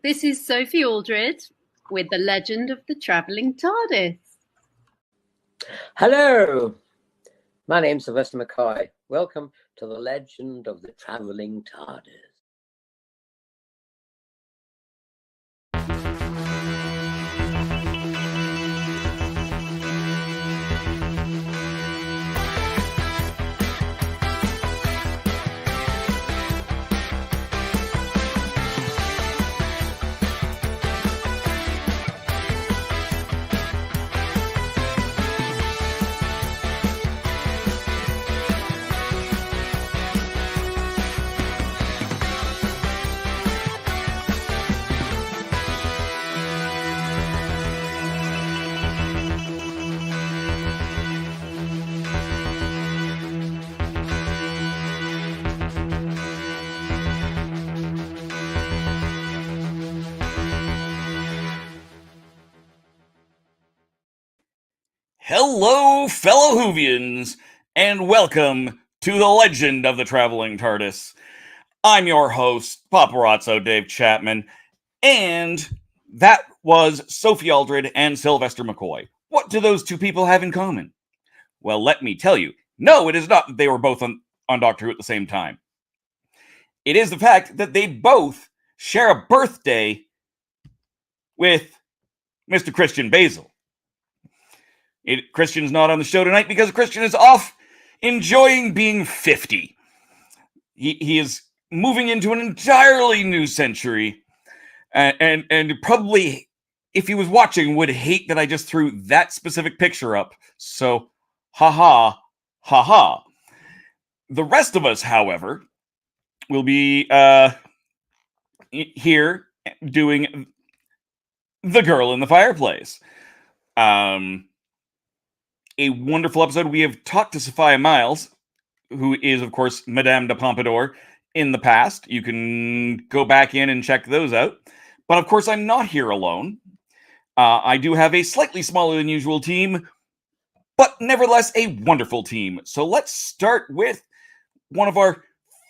This is Sophie Aldred with The Legend of the Traveling TARDIS. Hello, my name's Sylvester McCoy. Welcome to The Legend of the Traveling TARDIS. Hello, fellow Whovians, and welcome to The Legend of the Traveling TARDIS. I'm your host, Paparazzo Dave Chapman, and that was Sophie Aldred and Sylvester McCoy. What do those two people have in common? Well, let me tell you. No, it is not that they were both on Doctor Who at the same time. It is the fact that they both share a birthday with Mr. Christian Bale. Christian's not on the show tonight because Christian is off enjoying being 50. He is moving into an entirely new century, and probably, if he was watching, would hate that I just threw that specific picture up. So, ha ha. The rest of us, however, will be here doing The Girl in the Fireplace. A wonderful episode. We have talked to Sophia Myles, who is, of course, Madame de Pompadour in the past. You can go back in and check those out. But of course, I'm not here alone. I do have a slightly smaller than usual team, but nevertheless a wonderful team. So let's start with one of our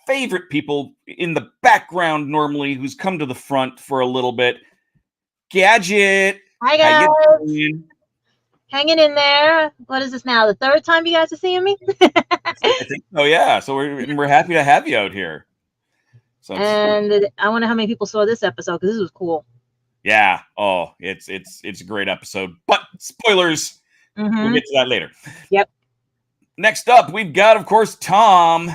favorite people in the background normally, who's come to the front for a little bit. Gadget. Hi guys. Hanging in there. What is this now? The third time you guys are seeing me? I think so, yeah. So we're happy to have you out here. So and I wonder how many people saw this episode, because this was cool. Yeah. Oh, it's a great episode. But spoilers. We'll get to that later. Yep. Next up, we've got, of course, Tom.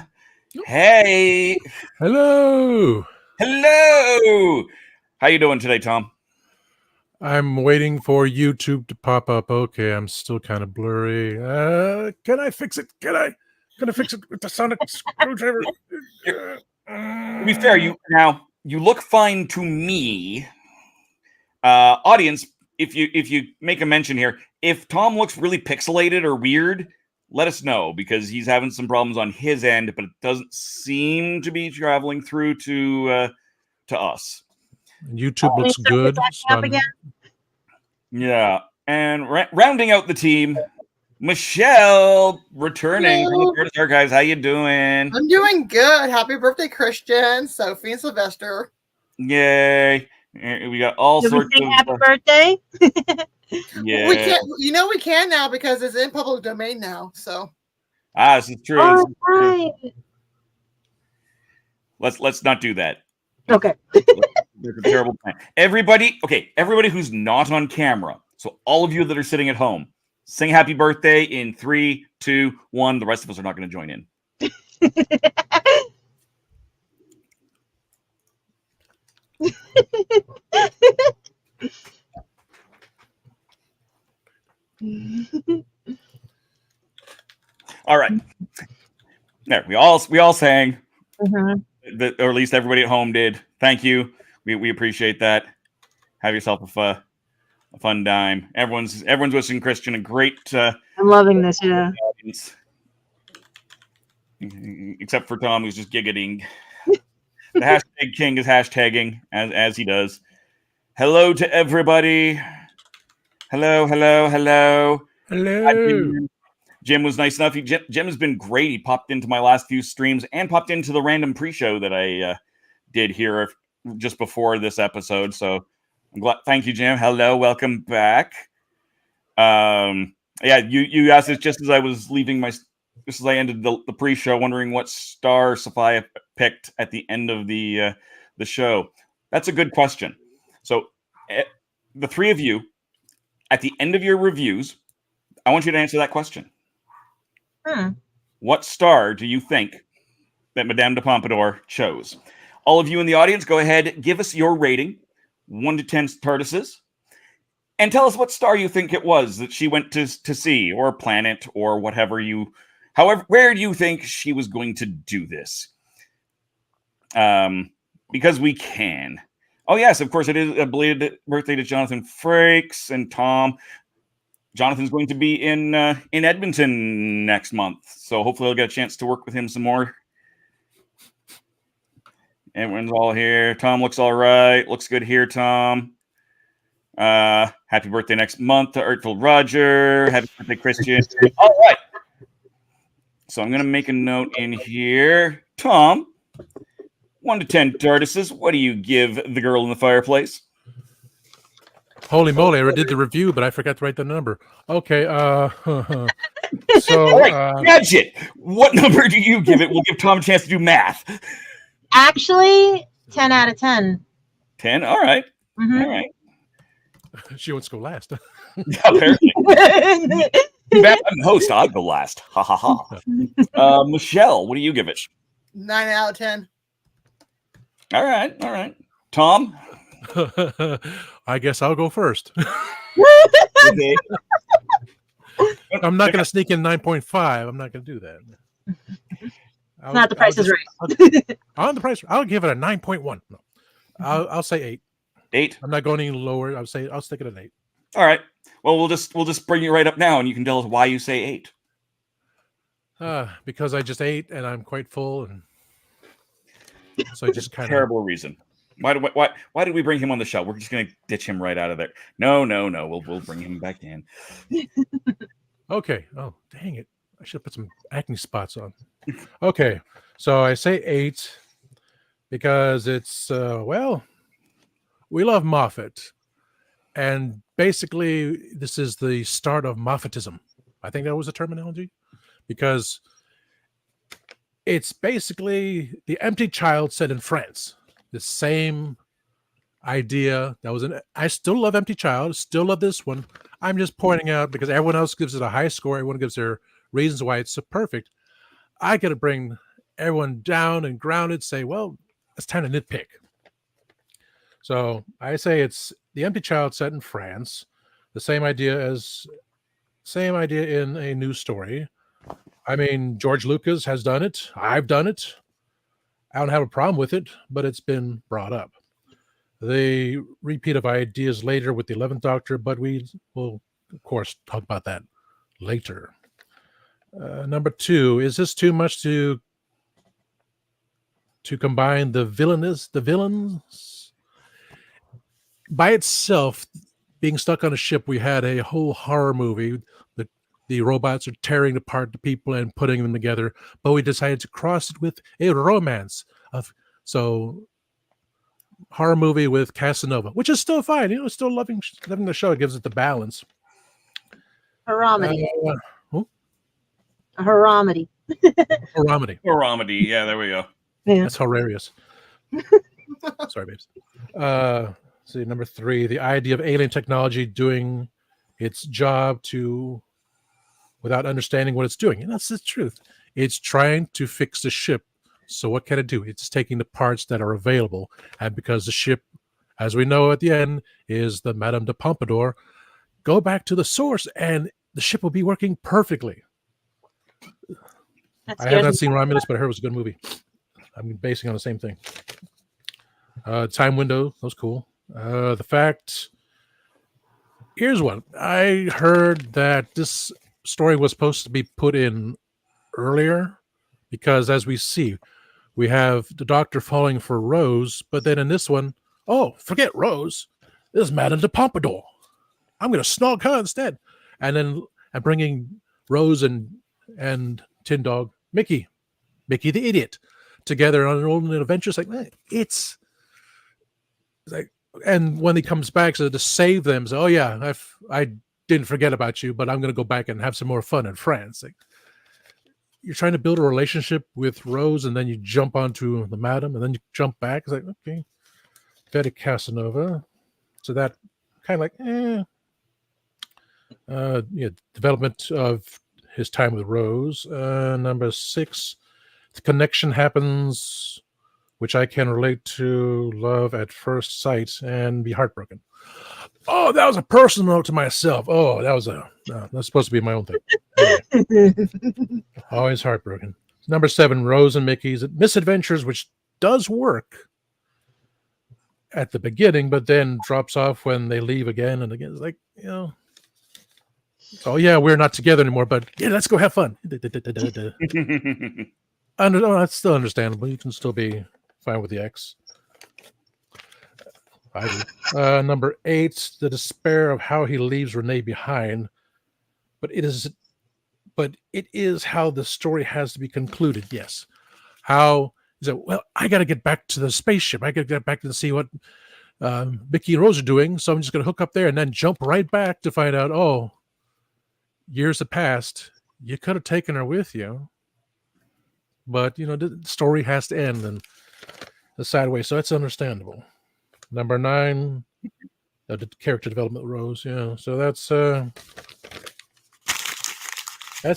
Hey. Hello. Hello. How you doing today, Tom? I'm waiting for YouTube to pop up. Okay, I'm still kind of blurry. Can I fix it? Can I fix it with the sonic screwdriver? To be fair, you look fine to me. Audience, if you make a mention here, if Tom looks really pixelated or weird, let us know, because he's having some problems on his end, but it doesn't seem to be traveling through to us. YouTube looks good. Up again? Yeah, and rounding out the team, Michelle, returning from the TARDIS archives. How you doing? I'm doing good. Happy birthday, Christian, Sophie, and Sylvester. Yay! We got all Did sorts we sing of happy birthday? Yeah, we can. You know, we can now because it's in public domain now. So this is true. Oh, right. Let's not do that. Okay. There's a terrible plan. Everybody who's not on camera, so all of you that are sitting at home, sing happy birthday in 3, 2, 1. The rest of us are not going to join in. All right. There, we all sang. Or at least everybody at home did. Thank you. We appreciate that. Have yourself a fun time. Everyone's wishing Christian a great. I'm loving this. Yeah. Except for Tom, who's just giggling. The hashtag king is hashtagging as he does. Hello to everybody. Hello. Hello. Jim was nice enough. Jim has been great. He popped into my last few streams and popped into the random pre-show that I did here just before this episode. So I'm glad. Thank you, Jim. Hello, welcome back. Yeah, you asked this just as I was leaving just as I ended the pre-show, wondering what star Sophia picked at the end of the show. That's a good question. So the three of you, at the end of your reviews, I want you to answer that question. What star do you think that Madame de Pompadour chose? All of you in the audience, go ahead, give us your rating, 1 to 10 TARDISes, and tell us what star you think it was that she went to see, or planet, or whatever where do you think she was going to do this? Because we can. Oh, yes, of course, it is a belated birthday to Jonathan Frakes and Tom. Jonathan's going to be in Edmonton next month, so hopefully I'll get a chance to work with him some more. Everyone's all here. Tom looks all right. Looks good here, Tom. Happy birthday next month to Artful Roger. Happy birthday, Christian. All right. So I'm going to make a note in here. Tom, 1 to 10 TARDISes. What do you give The Girl in the Fireplace? Holy moly, I did the review, but I forgot to write the number. Okay, so... All right, Gadget, what number do you give it? We'll give Tom a chance to do math. Actually, 10 out of 10. 10? All right. All right. She wants to go last. Yeah, apparently. I'm the host. I'll go last. Ha, ha, ha. Michelle, what do you give it? 9 out of 10. All right. Tom? I guess I'll go first. Okay. I'm not going to sneak in 9.5. I'm not going to do that. It's not the Price is Right. On the price, I'll give it a 9.1. No, I'll say 8. 8. I'm not going any lower. I'll stick it at 8. All right. Well, we'll just bring you right up now, and you can tell us why you say 8. Because I just ate and I'm quite full. And So he just kind of Terrible reason. Why did we bring him on the show? We're just going to ditch him right out of there. No. We'll bring him back in. Okay. Oh, dang it! I should put some acne spots on. Okay, so I say 8 because it's well, we love Moffat, and basically this is the start of Moffatism. I think that was the terminology, because it's basically the empty child set in France. The same idea that was in. I still love Empty Child. Still love this one. I'm just pointing out because everyone else gives it a high score. Everyone gives their reasons why it's so perfect. I got to bring everyone down and grounded. Say, well, it's time to nitpick. So I say it's the Empty Child set in France. The same idea in a new story. I mean, George Lucas has done it. I've done it. I don't have a problem with it, but it's been brought up. The repeat of ideas later with the 11th Doctor, but we will, of course, talk about that later. Number 2, is this too much to combine the villains? By itself, being stuck on a ship, we had a whole horror movie. The robots are tearing apart the people and putting them together, but we decided to cross it with a romance. Horror movie with Casanova, which is still fine. You know, still loving the show. It gives it the balance. Haramity. Haramity. Haramity. Yeah, there we go. Yeah. That's hilarious. Sorry, babes. See, number 3, the idea of alien technology doing its job without understanding what it's doing. And that's the truth. It's trying to fix the ship. So what can it do? It's taking the parts that are available. And because the ship, as we know at the end, is the Madame de Pompadour, go back to the source and the ship will be working perfectly. I have not seen Romulus, but I heard it was a good movie. I'm basing on the same thing. Time window, that was cool. The fact, here's one. I heard that this story was supposed to be put in earlier because, as we see, we have the Doctor falling for Rose, but then in this one, oh, forget Rose. This is Madame de Pompadour. I'm going to snog her instead. And then I'm bringing Rose and Tin Dog, Mickey the idiot, together on an old adventure. It's like, it's like, and when he comes back, so to save them, so, oh yeah, I didn't forget about you, but I'm going to go back and have some more fun in France. Like, you're trying to build a relationship with Rose, and then you jump onto the Madam, and then you jump back. It's like, okay, very Casanova. So that kind of like, development of his time with Rose. Number 6, the connection happens, which I can relate to love at first sight and be heartbroken. Oh, that was a personal note to myself. Oh, that's supposed to be my own thing. Anyway, always heartbroken. Number 7, Rose and Mickey's misadventures, which does work at the beginning, but then drops off when they leave again and again. It's like, oh yeah, we're not together anymore, but yeah, let's go have fun. That's still understandable. You can still be fine with the X. I do. Number 8, the despair of how he leaves Renee behind, but it is how the story has to be concluded. Yes, how is it? Well, I got to get back to the spaceship. I got to get back to see what Mickey and Rose are doing. So I'm just going to hook up there and then jump right back to find out. Oh, years have passed. You could have taken her with you, but the story has to end in the sad way. So it's understandable. Number 9, the character development, Rose. Yeah, so that's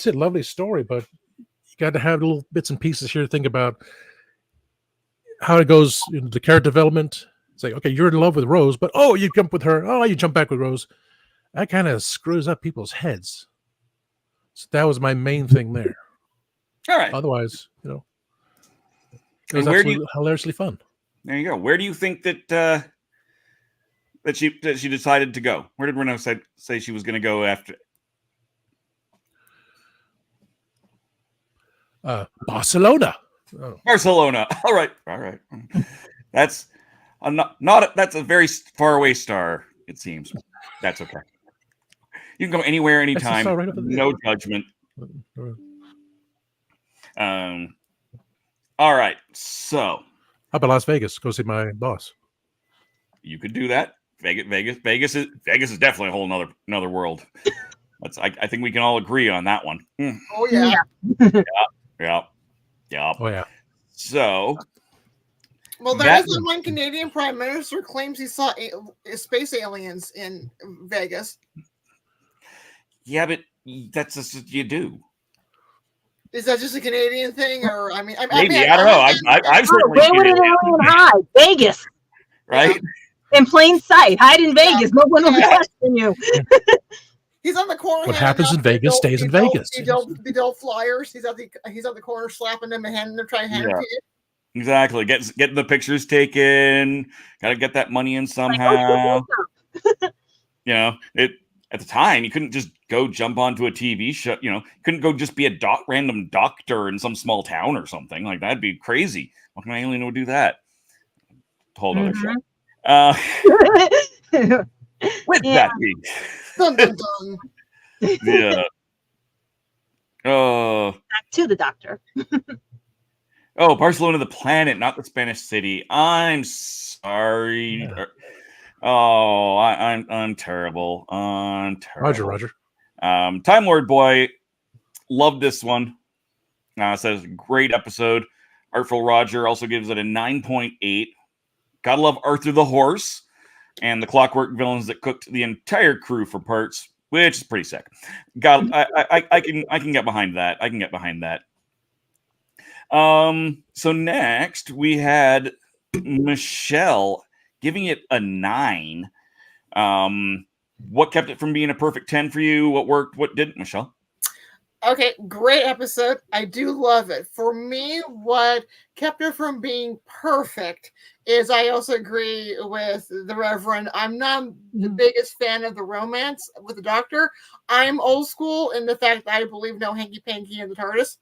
it. Lovely story, but you got to have little bits and pieces here to think about how it goes. The character development. It's like, okay, you're in love with Rose, but oh, you jump with her. Oh, you jump back with Rose. That kind of screws up people's heads. So that was my main thing there. All right. Otherwise, it was absolutely hilariously fun. There you go. Where do you think that she decided to go? Where did Renault say she was going to go after? Barcelona. Oh. Barcelona. All right. That's not that's a very far away star. It seems. That's okay. You can go anywhere, anytime. Right over there. No judgment. All right. So, how about Las Vegas? Go see my boss. You could do that. Vegas is definitely a whole another world. I think we can all agree on that one. Oh yeah. Yeah. Oh yeah. So, well, there is one Canadian Prime Minister claims he saw space aliens in Vegas. Yeah, but that's just what you do. Is that just a Canadian thing, or I mean, maybe I don't know. I've certainly where would an alien hide? Vegas, right? In plain sight, hide in Vegas. No one will question you. He's on the corner. What happens in Vegas stays in Vegas. The adult flyers. He's on the corner slapping them and handing them, trying to hand them to you. Exactly. Getting the pictures taken. Got to get that money in somehow. You know, at the time you couldn't just go jump onto a TV show. You know, couldn't go just be a random doctor in some small town or something like that'd be crazy. What can an alien would do that? Whole other show. With that being, dun, dun, dun. Yeah. Back to the doctor. Oh, Barcelona, the planet, not the Spanish city. I'm sorry. Yeah. Oh, I'm terrible. I'm terrible. Roger. Time Lord Boy, loved this one. Says great episode. Artful Roger also gives it a 9.8. Gotta love Arthur the horse and the clockwork villains that cooked the entire crew for parts, which is pretty sick. I can get behind that. I can get behind that. So next we had Michelle giving it a 9. What kept it from being a perfect 10 for you? What worked? What didn't, Michelle? Okay, great episode. I do love it. For me, what kept it from being perfect is I also agree with the Reverend. I'm not the biggest fan of the romance with the Doctor. I'm old school in the fact that I believe no hanky-panky in the TARDIS,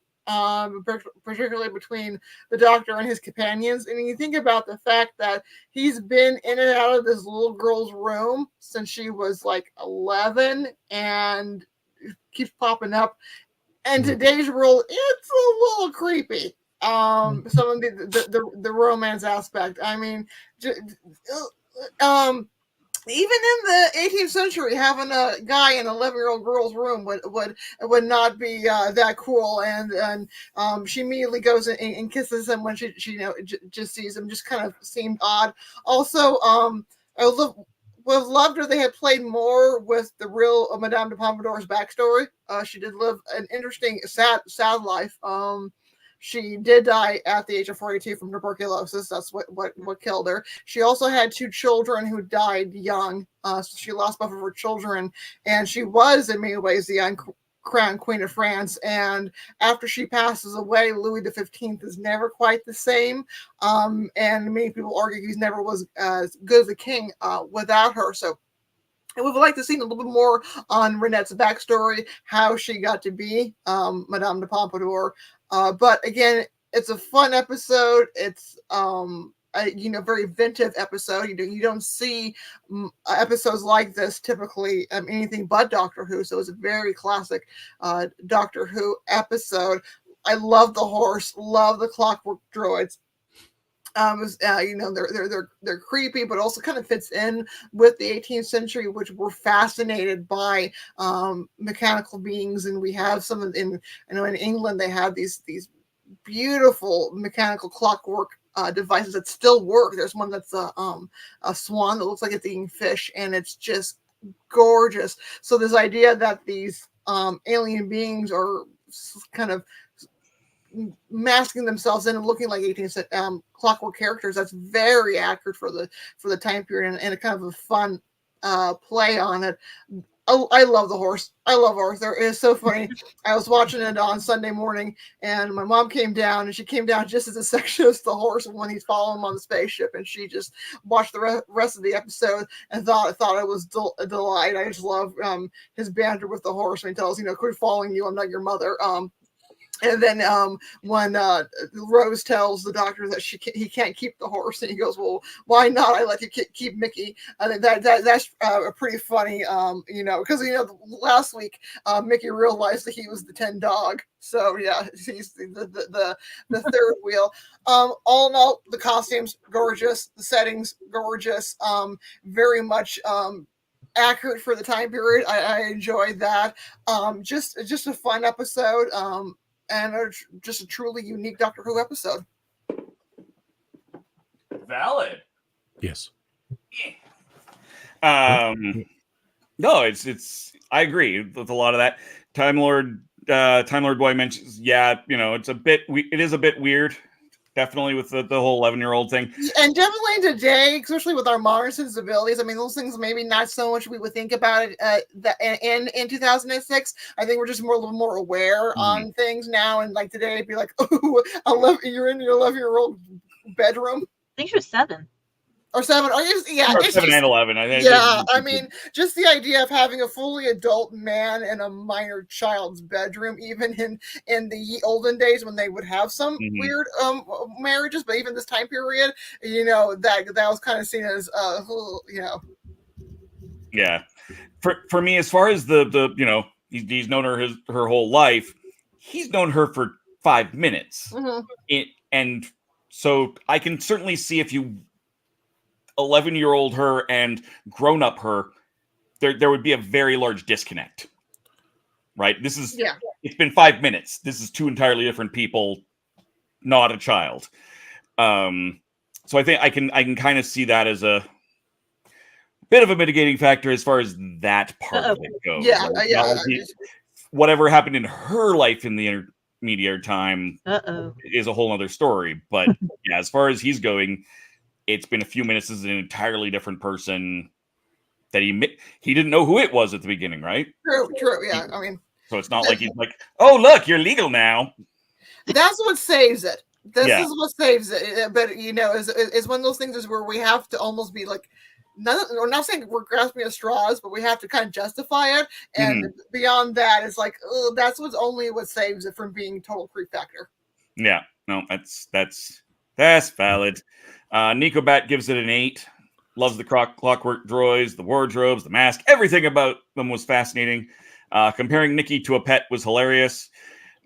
particularly between the Doctor and his companions. And you think about the fact that he's been in and out of this little girl's room since she was like 11 and keeps popping up. In today's world, it's a little creepy. Some of the romance aspect. I mean, even in the 18th century, having a guy in an 11-year-old girl's room would not be that cool. And she immediately goes and kisses him when she just sees him. Just kind of seemed odd. Also, I would have loved if they had played more with the real Madame de Pompadour's backstory. She did live an interesting, sad life. She did die at the age of 42 from tuberculosis. That's what killed her. She also had 2 children who died young. So she lost both of her children, and she was in many ways the uncrowned Queen of France. And after she passes away, Louis XV is never quite the same. And many people argue he's never was as good as a king without her. So I would like to see a little bit more on Renette's backstory, how she got to be Madame de Pompadour. But again, it's a fun episode. It's very inventive episode. You don't see episodes like this typically anything but Doctor Who. So it's a very classic Doctor Who episode. I love the horse, love the clockwork droids. They're creepy, but also kind of fits in with the 18th century, which were fascinated by mechanical beings. And we have some of in England, they have these beautiful mechanical clockwork devices that still work. There's one that's a swan that looks like it's eating fish, and it's just gorgeous. So this idea that these alien beings are kind of masking themselves in and looking like 18th clockwork characters, that's very accurate for the time period, and a kind of a fun play on it. I love the horse. I love Arthur. It's so funny. I was watching it on Sunday morning, and my mom came down, and she came down just as the section shows the horse when he's following him on the spaceship, and she just watched the rest of the episode and thought it was a delight. I just love his banter with the horse when he tells, quit following you, I'm not your mother. And then when Rose tells the doctor that he can't keep the horse, and he goes, "Well, why not? I let you keep Mickey." I think that's pretty funny, because last week Mickey realized that he was the 10 dog. So yeah, he's the third wheel. All in all, the costumes gorgeous, the settings gorgeous, very much accurate for the time period. I enjoyed that. Just a fun episode. And just a truly unique Doctor Who episode. Valid. Yes. No, it's. I agree with a lot of that. Time Lord Boy mentions, it is a bit weird. Definitely with the whole 11-year-old thing. And definitely today, especially with our modern sensibilities, I mean, those things maybe not so much we would think about it in 2006. I think we're just a little more aware on things now. And like today, it'd be like, oh, you're in your 11-year-old bedroom. I think she was 7. Or 7, or 7 and 11. I think. Yeah, I mean, just the idea of having a fully adult man in a minor child's bedroom, even in the olden days when they would have some weird marriages, but even this time period, that was kind of seen as Yeah, for me, as far as the he's known her whole life. He's known her for 5 minutes, and so I can certainly see if you 11-year-old her and grown-up her, there would be a very large disconnect, right? It's been 5 minutes. This is 2 entirely different people, not a child. So I think I can kind of see that as a bit of a mitigating factor as far as that part of it goes. Yeah, right? Whatever happened in her life in the intermediate time is a whole other story. But yeah, as far as he's going, it's been a few minutes as an entirely different person that he didn't know who it was at the beginning, right? True, yeah. I mean, so it's not like he's like, oh, look, you're legal now. That's what saves it. This is what saves it. But, it's one of those things is where we have to almost be like, we're not saying we're grasping at straws, but we have to kind of justify it. And beyond that, it's like, that's what saves it from being total creep factor. Yeah, no, that's valid. Nico Bat gives it an 8. Loves the clockwork droids, the wardrobes, the mask. Everything about them was fascinating. Comparing Nikki to a pet was hilarious.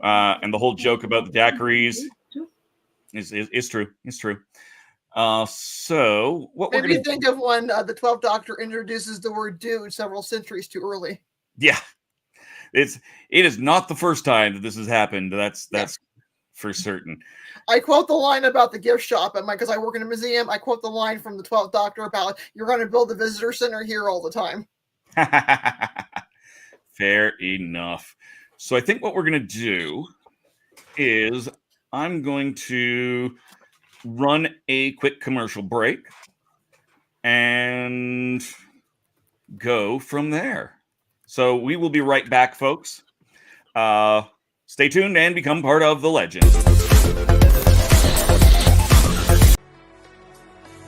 And the whole joke about the daiquiris is true. It's true. So what we're going to think of when the 12th Doctor introduces the word dude several centuries too early. Yeah. It is not the first time that this has happened. That's for certain. I quote the line about the gift shop, because I work in a museum. I quote the line from the 12th Doctor about you're going to build a visitor center here all the time. Fair enough. So I think what we're going to do is I'm going to run a quick commercial break and go from there. So we will be right back, folks. Stay tuned and become part of the legend.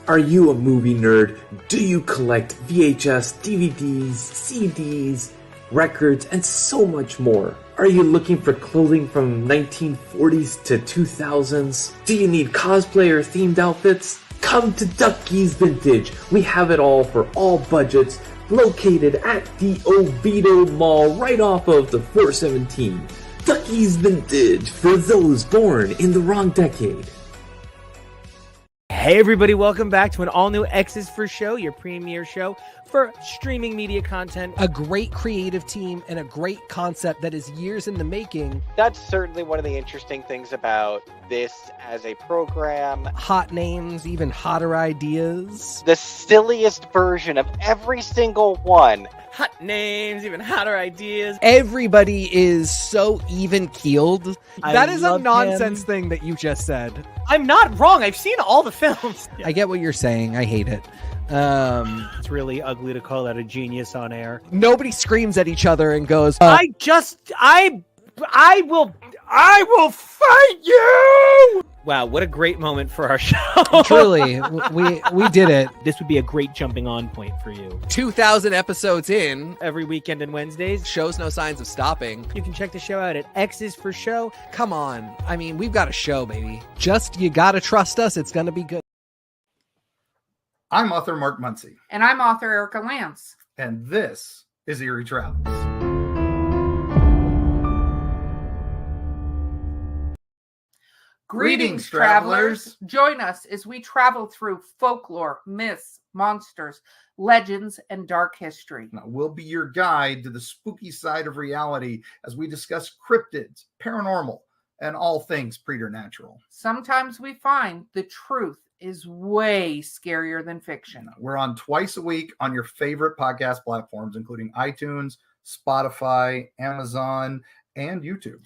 Are you a movie nerd? Do you collect VHS, DVDs, CDs, records, and so much more? Are you looking for clothing from 1940s to 2000s? Do you need cosplay or themed outfits? Come to Ducky's Vintage. We have it all for all budgets, located at the Oviedo Mall right off of the 417. Ducky's Vintage for those born in the wrong decade. Hey everybody, welcome back to an all-new X's for Show, your premiere show for streaming media content. A great creative team and a great concept that is years in the making. That's certainly one of the interesting things about this as a program. Hot names, even hotter ideas. The silliest version of every single one. Hot names, even hotter ideas. Everybody is so even-keeled. That is a nonsense thing that you just said. I'm not wrong. I've seen all the films. I get what you're saying. I hate it. It's really ugly to call that a genius on air. Nobody screams at each other and goes, I will fight you! Wow, what a great moment for our show. Truly, we did it. This would be a great jumping on point for you. 2,000 episodes in. Every weekend and Wednesdays. Shows no signs of stopping. You can check the show out at X's for Show. Come on. I mean, we've got a show, baby. Just, you gotta trust us. It's gonna be good. I'm author Mark Muncy. And I'm author Erica Lance. And this is Eerie Travels. Greetings, travelers. Join us as we travel through folklore, myths, monsters, legends, and dark history. Now, we'll be your guide to the spooky side of reality as we discuss cryptids, paranormal, and all things preternatural. Sometimes we find the truth is way scarier than fiction. We're on twice a week on your favorite podcast platforms, including iTunes, Spotify, Amazon, and YouTube.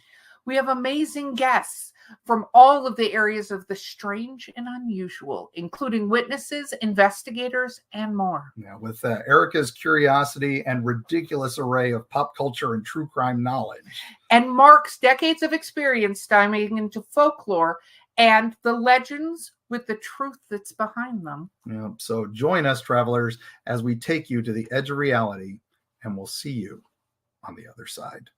We have amazing guests from all of the areas of the strange and unusual, including witnesses, investigators, and more. Now, with Erica's curiosity and ridiculous array of pop culture and true crime knowledge. And Mark's decades of experience diving into folklore and the legends with the truth that's behind them. Yeah, so join us, travelers, as we take you to the edge of reality, and we'll see you on the other side.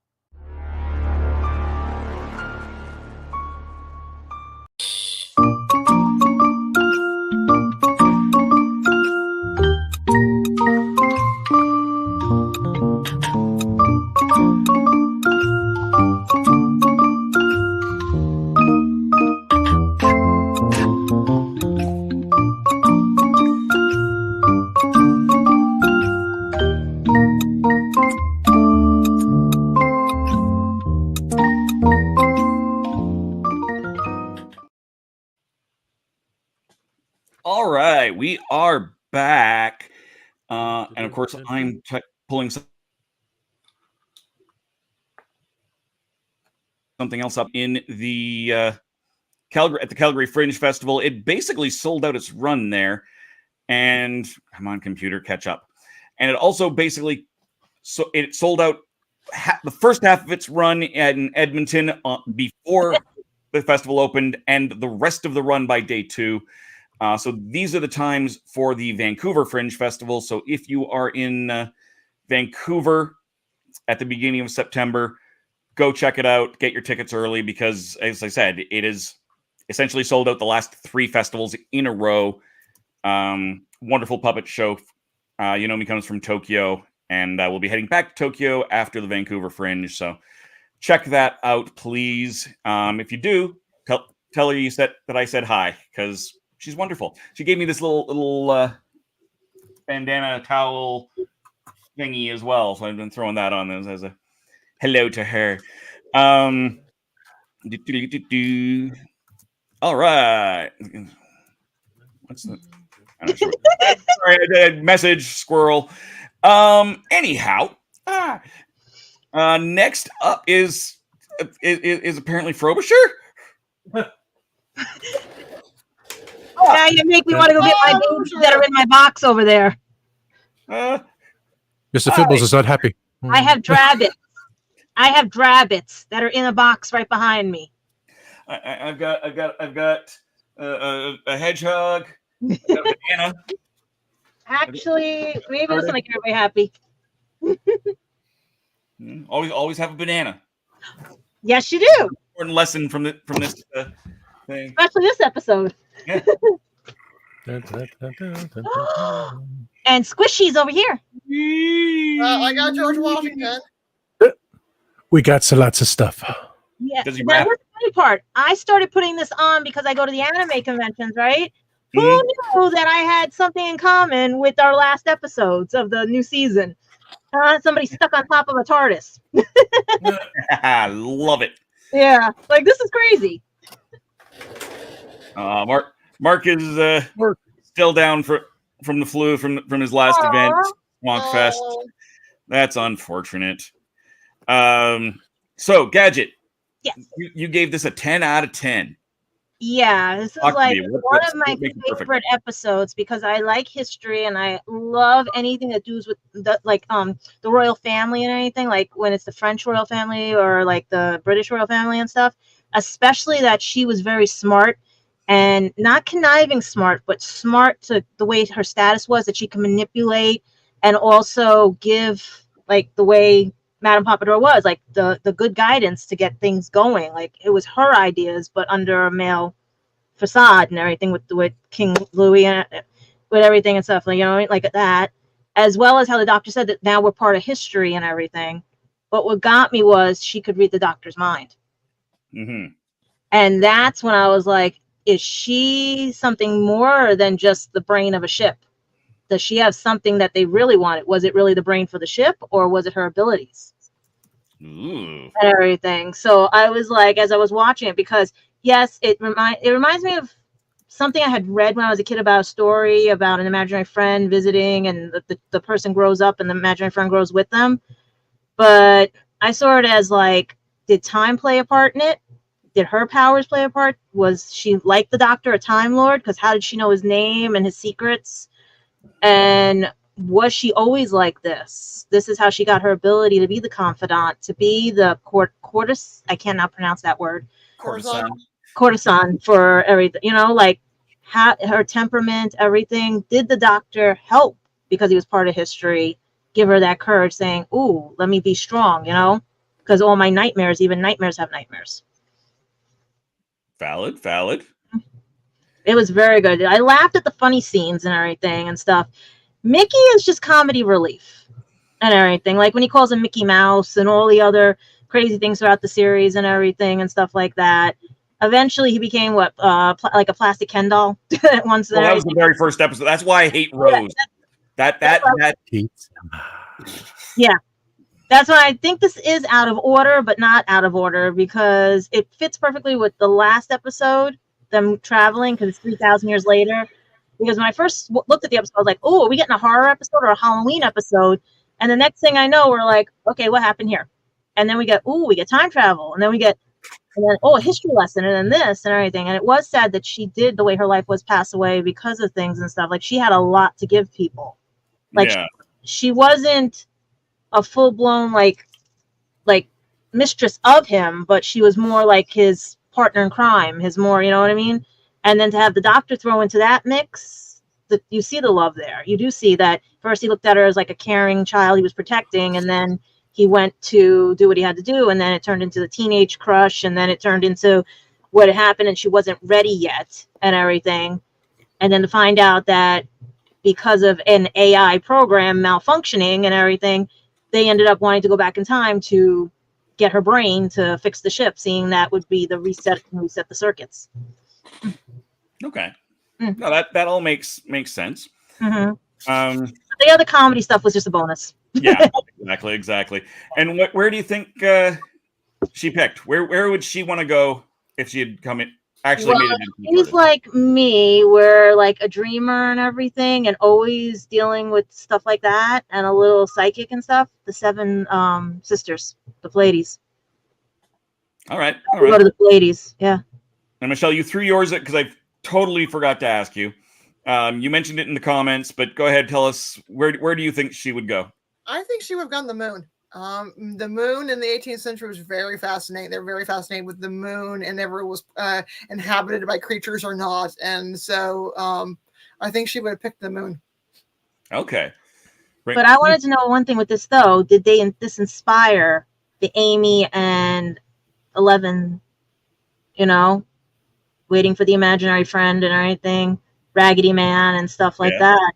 All right, we are back. And of course, I'm pulling something else up in the Calgary Fringe Festival. It basically sold out its run there. And come on, computer, catch up. And it also basically it sold out the first half of its run in Edmonton before the festival opened, and the rest of the run by day 2. So these are the times for the Vancouver Fringe Festival. So if you are in Vancouver at the beginning of September, go check it out. Get your tickets early because, as I said, it is essentially sold out the last 3 festivals in a row. Wonderful puppet show. Yonomi comes from Tokyo, and we'll be heading back to Tokyo after the Vancouver Fringe. So check that out, please. If you do, tell her that I said hi, because she's wonderful. She gave me this little bandana towel thingy as well, so I've been throwing that on as a hello to her. All right. What's the? Sorry, message squirrel. Anyhow, next up is apparently Frobisher. Now you make me want to go get my babies that are in my box over there. Mr. Fibbles is not happy. I have drabbits. I have drabbits that are in a box right behind me. I've got a hedgehog. I've got a banana. Actually, maybe this will make everybody happy. Always have a banana. Yes, you do. Important lesson from this thing. Especially this episode. Yeah. And Squishy's over here. I got George Washington. We got so lots of stuff. Yeah. Now, here's the funny part. I started putting this on because I go to the anime conventions, right? Who knew that I had something in common with our last episodes of the new season? Somebody stuck on top of a TARDIS. Love it. Yeah, like this is crazy. Mark is still down from the flu from his last event, Wonk Fest. That's unfortunate. So Gadget, yes, you gave this a 10 out of 10. Yeah, this is Talk to like me. one of my what makes it perfect? favorite episodes because I like history and I love anything that does with the royal family and anything, like when it's the French royal family or like the British royal family and stuff. Especially that she was very smart and not conniving smart, but smart to the way her status was, that she can manipulate and also give, like the way Madame Pompadour was, like the good guidance to get things going. Like it was her ideas, but under a male facade and everything with King Louis and with everything and stuff, like, you know, like that, as well as how the doctor said that now we're part of history and everything. But what got me was she could read the doctor's mind. Mm-hmm. And that's when I was like, is she something more than just the brain of a ship? Does she have something that they really wanted? Was it really the brain for the ship, or was it her abilities? Ooh. And everything. So I was like, as I was watching it, because yes, it reminds me of something I had read when I was a kid about a story about an imaginary friend visiting, and the person grows up and the imaginary friend grows with them. But I saw it as like, did time play a part in it? Did her powers play a part? Was she, like the Doctor, a Time Lord? Because how did she know his name and his secrets? And was she always like this? This is how she got her ability to be the confidant, to be the courtesan. I cannot pronounce that word. Courtesan for everything. You know, like her temperament, everything. Did the Doctor help because he was part of history? Give her that courage, saying, "Ooh, let me be strong." You know, because all my nightmares, even nightmares have nightmares. Valid. It was very good. I laughed at the funny scenes and everything and stuff. Mickey is just comedy relief and everything. Like when he calls him Mickey Mouse and all the other crazy things throughout the series and everything and stuff like that. Eventually, he became like a plastic Ken doll. Once Well, that was the very first episode. That's why I hate Rose. That. Yeah. That's why I think this is out of order, but not out of order, because it fits perfectly with the last episode, them traveling, because it's 3,000 years later. Because when I first looked at the episode, I was like, oh, are we getting a horror episode or a Halloween episode? And the next thing I know, we're like, okay, what happened here? And then we get time travel. And then a history lesson, and then this and everything. And it was sad that she did, the way her life was, pass away because of things and stuff. Like, she had a lot to give people. Like, yeah. She wasn't a full-blown like mistress of him, but she was more like his partner in crime, his more, you know what I mean? And then to have the Doctor throw into that mix, you see the love there. You do see that first he looked at her as like a caring child he was protecting, and then he went to do what he had to do, and then it turned into the teenage crush, and then it turned into what had happened, and she wasn't ready yet and everything. And then to find out that because of an AI program malfunctioning and everything, they ended up wanting to go back in time to get her brain to fix the ship, seeing that would be the reset the circuits. Okay. No, that all makes sense. Mm-hmm. The other comedy stuff was just a bonus. Yeah, exactly. And where do you think she picked? Where would she want to go if she had come in? Actually, he's like me, where like a dreamer and everything, and always dealing with stuff like that, and a little psychic and stuff. The 7 sisters, the Pleiades. All right. Go to the Pleiades, yeah. And Michelle, you threw yours at because I totally forgot to ask you. You mentioned it in the comments, but go ahead, tell us where do you think she would go? I think she would have gone the moon. The moon in the 18th century was very fascinating. They're very fascinated with the moon and never was inhabited by creatures or not. And so I think she would have picked the moon. Okay. But I wanted to know one thing with this, though. Did this inspire the Amy and 11, waiting for the imaginary friend and everything, Raggedy Man and stuff like that?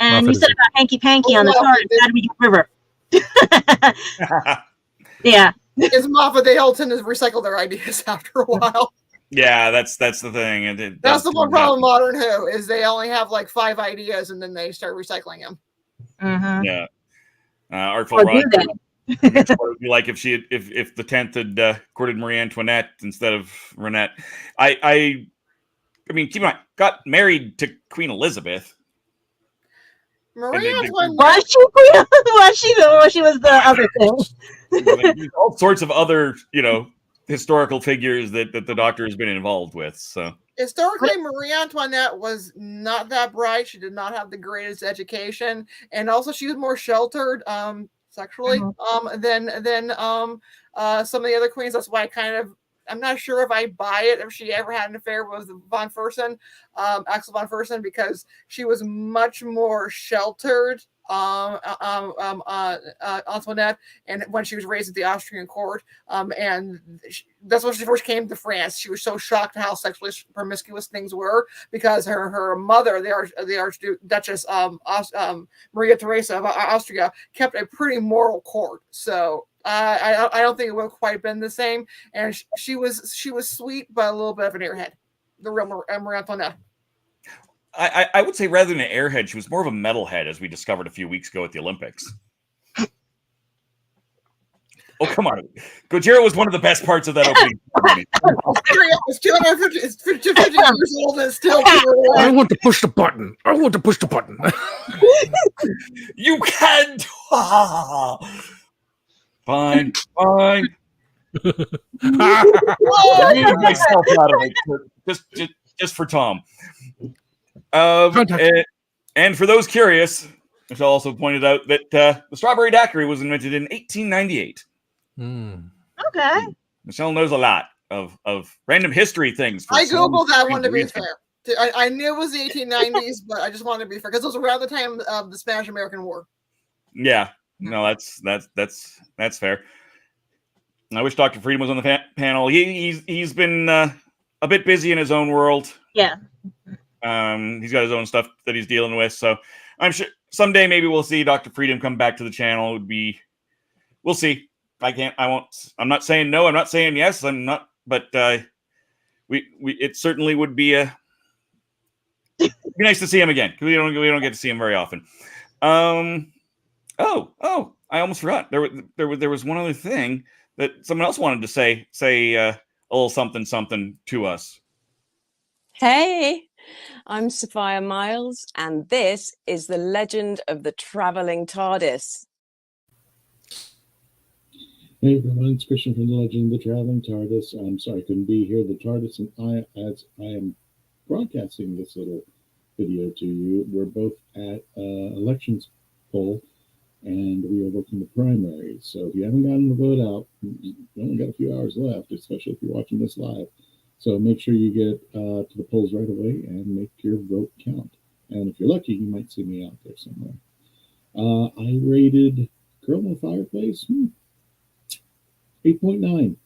And you said about Hanky Panky on the TARDIS. How do we get River? Yeah. Because Moffat, they all tend to recycle their ideas after a while. Yeah, that's the thing. That's the one problem with Modern Who, is they only have like 5 ideas and then they start recycling them. Mm-hmm. Yeah. Artful Rod would be like if the 10th had courted Marie Antoinette instead of Renette. I mean, keep in mind, got married to Queen Elizabeth. Marie Antoinette was she was the other thing. All sorts of other, historical figures that the Doctor has been involved with. So historically, Marie Antoinette was not that bright. She did not have the greatest education, and also she was more sheltered sexually than some of the other queens. That's why I'm not sure if I buy it if she ever had an affair with von Fersen, Axel von Fersen, because she was much more sheltered. Antoinette, and when she was raised at the Austrian court, and that's when she first came to France. She was so shocked at how sexually promiscuous things were because her mother, the Archduchess Maria Theresa of Austria, kept a pretty moral court. So I don't think it would have quite been the same. And she was sweet, but a little bit of an airhead. The real Marie Antoinette. I would say rather than an airhead, she was more of a metalhead, as we discovered a few weeks ago at the Olympics. Oh, come on. Gojira was one of the best parts of that opening. It's 250 years old and still. I want to push the button. I want to push the button. You can't. Fine. I muted myself out of it. Just for Tom. And for those curious, I shall also pointed out that the strawberry daiquiri was invented in 1898. Okay. Michelle knows a lot of random history things. I googled that one to be fair. I knew it was the 1890s, but I just wanted to be fair because it was around the time of the Spanish-American War. Yeah, no, that's fair. I wish Dr. Freedom was on the panel. He's been a bit busy in his own world. Yeah. He's got his own stuff that he's dealing with, so I'm sure someday maybe we'll see Dr. Freedom come back to the channel. We'll see. I'm not saying no. I'm not saying yes. I'm not. But it certainly would be be nice to see him again because we don't get to see him very often. Oh, I almost forgot. There was one other thing that someone else wanted to say a little something to us. Hey, I'm Sophia Myles, and this is the Legend of the Traveling TARDIS. Hey everyone, it's Christian from the Legend of the Traveling TARDIS. I'm sorry I couldn't be here. The TARDIS and as I am broadcasting this little video to you, we're both at elections poll, and we are working the primaries. So if you haven't gotten the vote out, you only got a few hours left, especially if you're watching this live. So make sure you get to the polls right away and make your vote count. And if you're lucky, you might see me out there somewhere. I rated Girl in the Fireplace 8.9.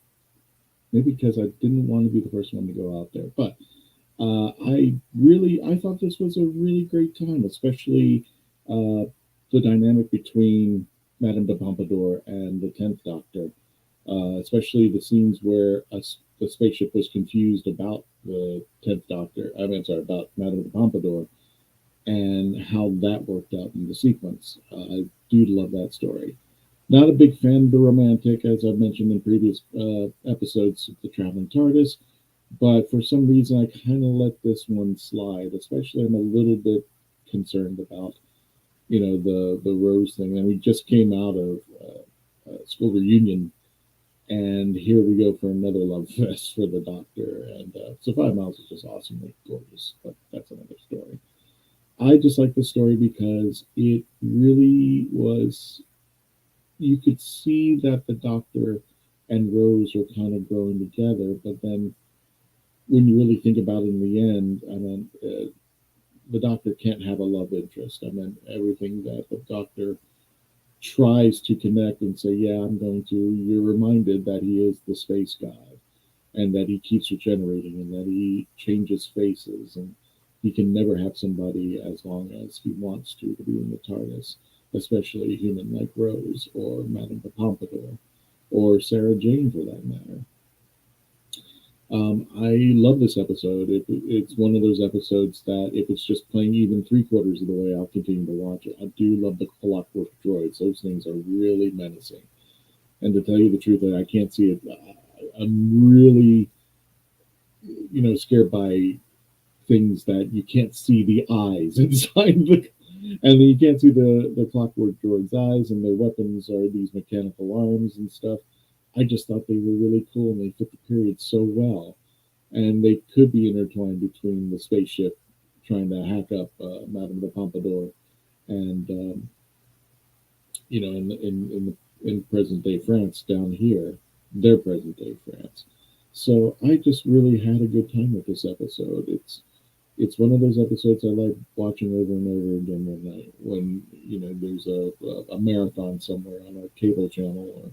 Maybe because I didn't want to be the first one to go out there. But I thought this was a really great time, especially the dynamic between Madame de Pompadour and the 10th Doctor. Especially the scenes where the spaceship was confused about the 10th Doctor. About Madame de Pompadour, and how that worked out in the sequence. I do love that story. Not a big fan of the romantic, as I've mentioned in previous episodes of the Traveling TARDIS, but for some reason I kind of let this one slide. Especially, I'm a little bit concerned about, the Rose thing. And we just came out of school reunion. And here we go for another love fest for the Doctor. And Sophia Myles is just awesomely gorgeous, but that's another story. I just like the story because it really was, you could see that the Doctor and Rose were kind of growing together, but then when you really think about it in the end, the Doctor can't have a love interest. Everything that the Doctor tries to connect and say, yeah, I'm going to, you're reminded that he is the space god and that he keeps regenerating and that he changes faces and he can never have somebody as long as he wants to be in the TARDIS, especially a human like Rose or Madame de Pompadour or Sarah Jane for that matter. I love this episode. It's one of those episodes that if it's just playing even 3/4 of the way, I'll continue to watch it. I do love the clockwork droids. Those things are really menacing. And to tell you the truth, I can't see it. I'm really, scared by things that you can't see the eyes inside and then you can't see the clockwork droids' eyes, and their weapons are these mechanical arms and stuff. I just thought they were really cool and they fit the period so well. And they could be intertwined between the spaceship trying to hack up Madame de Pompadour and, in present day France down here, their present day France. So I just really had a good time with this episode. It's one of those episodes I like watching over and over again when there's a marathon somewhere on a cable channel or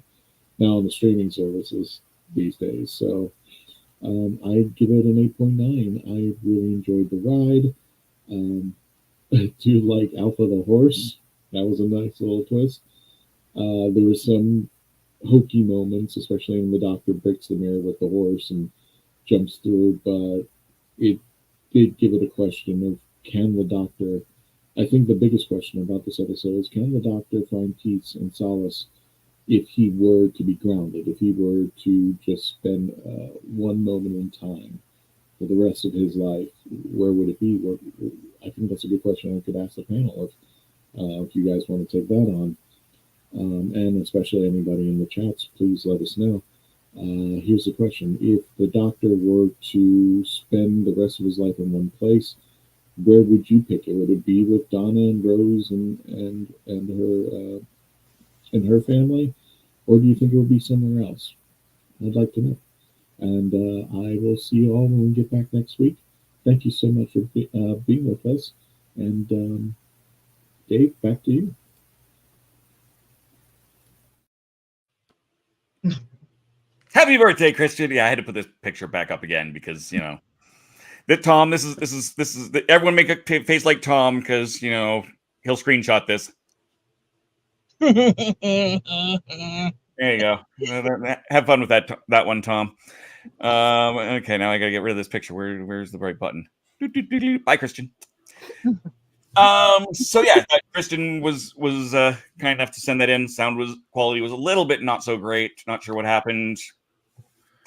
now on the streaming services these days. So I give it an 8.9. I really enjoyed the ride. I do like Alpha the horse. That was a nice little twist. There were some hokey moments, especially when the Doctor breaks the mirror with the horse and jumps through, but it did give it a question of, can the Doctor, I think the biggest question about this episode is, can the Doctor find peace and solace if he were to be grounded, if he were to just spend one moment in time for the rest of his life? Where would it be? I think that's a good question I could ask the panel if you guys want to take that on. And especially anybody in the chats, please let us know. Here's the question. If the Doctor were to spend the rest of his life in one place, where would you pick it? Would it be with Donna and Rose and her family? Or do you think it would be somewhere else? I'd like to know. And I will see you all when we get back next week. Thank you so much for being with us. And Dave, back to you. Happy birthday, Christian! Yeah, I had to put this picture back up again because that Tom. This is everyone make a face like Tom because he'll screenshot this. There you go. Have fun with that one, Tom. Okay, now I gotta get rid of this picture. Where's the right button? Bye, Christian. So yeah, Kristen was kind enough to send that in. Quality was a little bit not so great. Not sure what happened.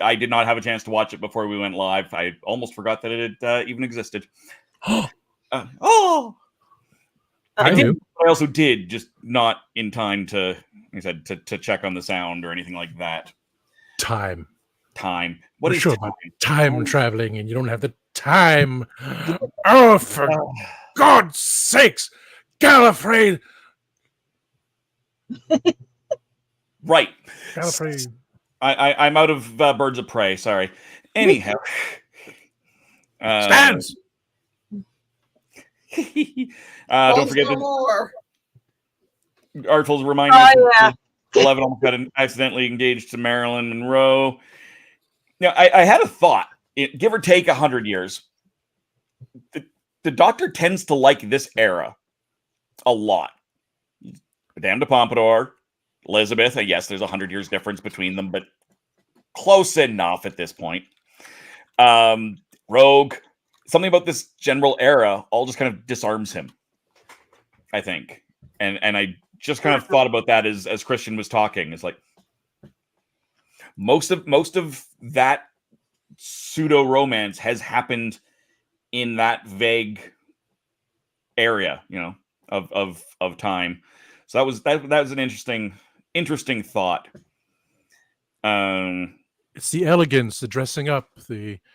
I did not have a chance to watch it before we went live. I almost forgot that it even existed. I did. I also did, just not in time to, like I said, to check on the sound or anything like that. Time. What is time traveling, and you don't have the time. Oh, for God's sakes, Gallifrey! Right. Gallifrey. I'm out of Birds of Prey. Sorry. Anyhow, stands. Don't forget that Artful's reminding us that 11 almost got accidentally engaged to Marilyn Monroe. Now, I had a thought. Give or take 100 years, the Doctor tends to like this era a lot. Madame de Pompadour, Elizabeth, yes, there's 100 years difference between them, but close enough at this point. Rogue, something about this general era all just kind of disarms him, I think. And I just kind of thought about that as Christian was talking. It's like most of that pseudo romance has happened in that vague area, of time. So that was an interesting thought. It's the elegance, the dressing up,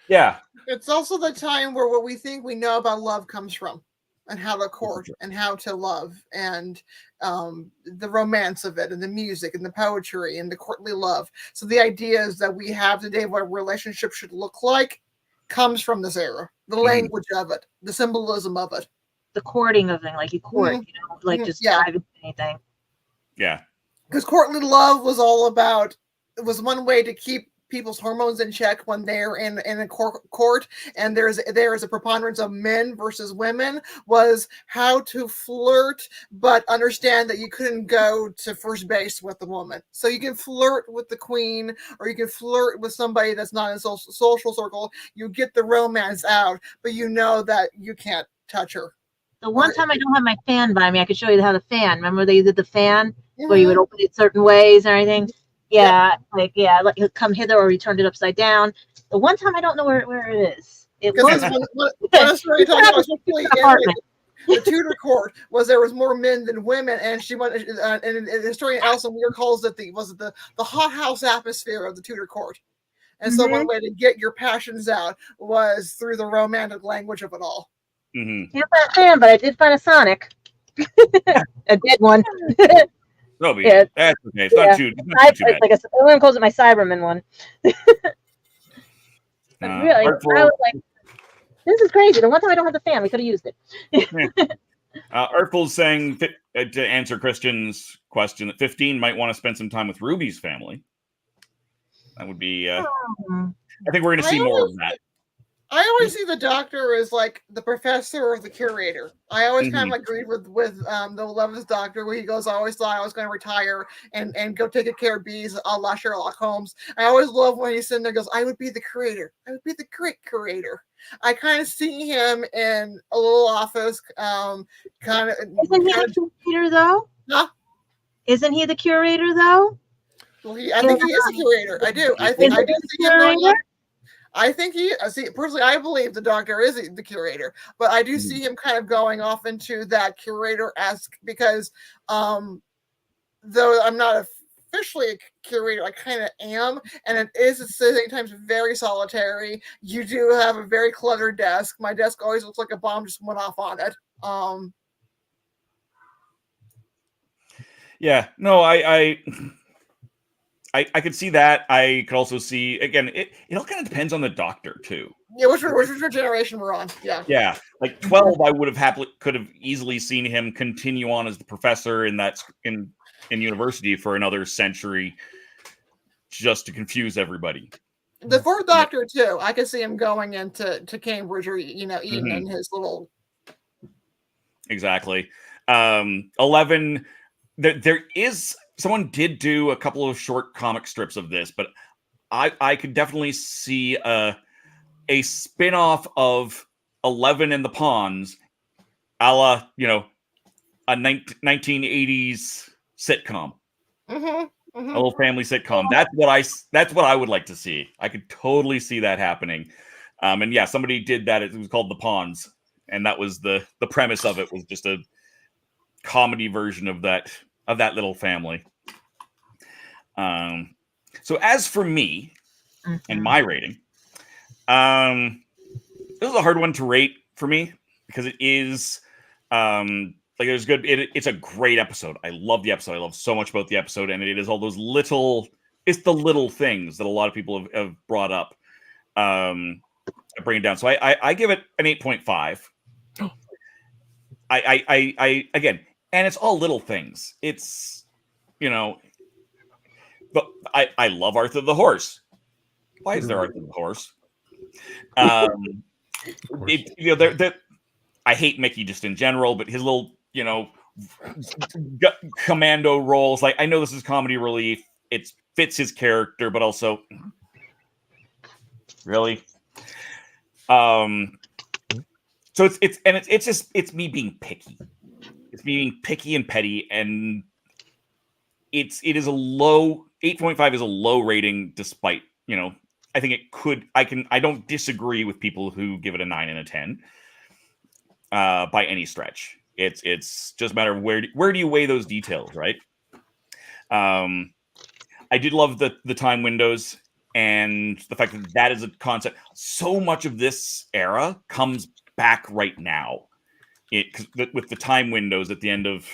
yeah. It's also the time where what we think we know about love comes from, and how to court, and how to love, and the romance of it, and the music, and the poetry, and the courtly love. So the ideas that we have today, what a relationship should look like, comes from this era. The language of it, the symbolism of it, the courting of thing, like you court, just dive into anything. Yeah, because courtly love was all about. It was one way to keep people's hormones in check when they're in a court, and there is a preponderance of men versus women, was how to flirt but understand that you couldn't go to first base with the woman. So you can flirt with the queen, or you can flirt with somebody that's not in a social circle. You get the romance out, but you know that you can't touch her. The one time I don't have my fan by me, I could show you how the fan. Remember they did the fan where you would open it certain ways and everything? Yeah, like you come hither, or you turned it upside down. The one time I don't know where it is. It was the Tudor court there was more men than women, and she went. And historian Alison Weir calls it the hothouse atmosphere of the Tudor court. And so one way to get your passions out was through the romantic language of it all. Can't find a fan, but I did find a Sonic. A dead one. No, yeah, that's okay. It's not too bad. Like everyone calls it my Cyberman one. Really, I was like, this is crazy. The one time I don't have the fan, we could have used it. Artful's saying, to answer Christian's question, that 15 might want to spend some time with Ruby's family. That would be, I think we're going to see more of that. I always see the Doctor as like the professor or the curator. I always kind of agreed with the 11th Doctor, where he goes, I always thought I was going to retire and go take care of bees a la Sherlock Holmes. I always love when he's sitting there and goes, I would be the curator. I would be the great curator. I kind of see him in a little office, Isn't he the curator though? Huh? Isn't he the curator though? Well, I think he is the curator. I do. I do see him going on. I think personally, I believe the Doctor is the curator, but I do see him kind of going off into that curator-esque because, though I'm not officially a curator, I kind of am, and it is at the same time very solitary. You do have a very cluttered desk. My desk always looks like a bomb just went off on it. Yeah, no, I could see that. I could also see, again, it all kind of depends on the Doctor too. Yeah, which generation we're on. Yeah. Yeah, like 12, I would have could have easily seen him continue on as the professor in university for another century, just to confuse everybody. The 4th Doctor too. I could see him going into Cambridge or Eden in his little. Exactly. 11. There is. Someone did do a couple of short comic strips of this, but I could definitely see a spin-off of 11 and the Pawns, a la, a 1980s sitcom. A little family sitcom. That's what I would like to see. I could totally see that happening. And yeah, somebody did that. It was called The Pawns, and that was the premise of it, was just a comedy version of that little family. So as for me and my rating, this is a hard one to rate for me because it is there's good. It's a great episode. I love the episode. I love so much about the episode, and it is all those it's the little things that a lot of people have brought up. I bring it down. So I give it an 8.5. I again. And it's all little things. It's, but I love Arthur the Horse. Why is there Arthur the Horse? I hate Mickey just in general, but his little, commando roles. Like, I know this is comedy relief. It fits his character, but also, really. So it's me being picky. It's me being picky and petty, and it is a low 8.5 is a low rating, despite I think I don't disagree with people who give it a 9 and a 10 by any stretch. It's just a matter of where do you weigh those details, right? I did love the time windows and the fact that is a concept. So much of this era comes back right now. With the time windows at the end of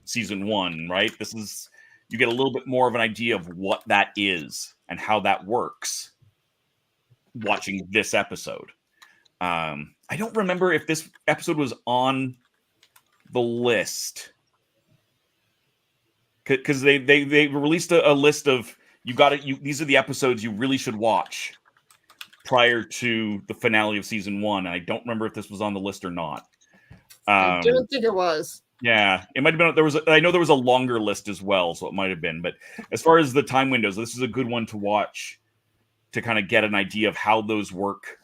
season 1, right? You get a little bit more of an idea of what that is and how that works watching this episode. I don't remember if this episode was on the list, because they released a list of these are the episodes you really should watch prior to the finale of season 1, and I don't remember if this was on the list or not. I don't think it was. Yeah, it might have been. I know there was a longer list as well, so it might have been. But as far as the time windows, this is a good one to watch to kind of get an idea of how those work